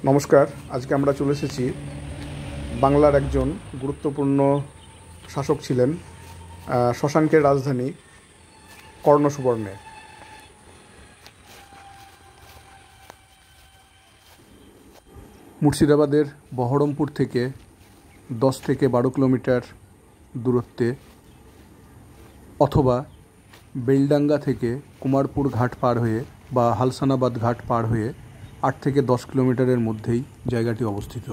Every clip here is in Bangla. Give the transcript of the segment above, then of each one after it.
নমস্কার। আজকে আমরা চলে এসেছি বাংলার একজন গুরুত্বপূর্ণ শাসক ছিলেন, শশাঙ্কের রাজধানী কর্ণসুবর্ণে। মুর্শিদাবাদের বহরমপুর থেকে 10 থেকে 12 কিলোমিটার দূরত্বে, অথবা বেলডাঙ্গা থেকে কুমারপুর ঘাট পার হয়ে বা হালসানাবাদ ঘাট পার হয়ে 8 থেকে 10 কিলোমিটারের মধ্যেই জায়গাটি অবস্থিত।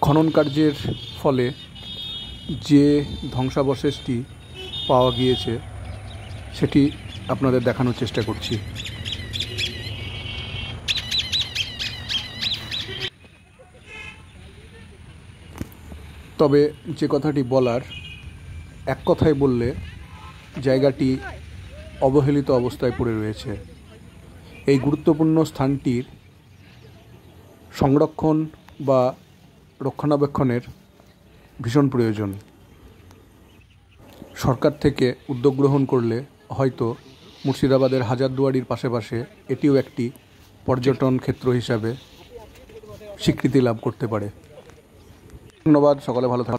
খনন কার্যের ফলে যে ধ্বংসাবশেষটি পাওয়া গিয়েছে সেটি আপনাদের দেখানোর চেষ্টা করছি। তবে যে কথাটি বলার, এক কথায় বললে জায়গাটি অবহেলিত অবস্থায় পড়ে রয়েছে। এই গুরুত্বপূর্ণ স্থানটির সংরক্ষণ বা রক্ষণাবেক্ষণের ভীষণ প্রয়োজন। সরকার থেকে উদ্যোগ গ্রহণ করলে হয়তো মুর্শিদাবাদের হাজারদুয়ারির পাশে এটিও একটি পর্যটন ক্ষেত্র হিসাবে স্বীকৃতি লাভ করতে পারে। ধন্যবাদ, সকলে ভালো থাকুন।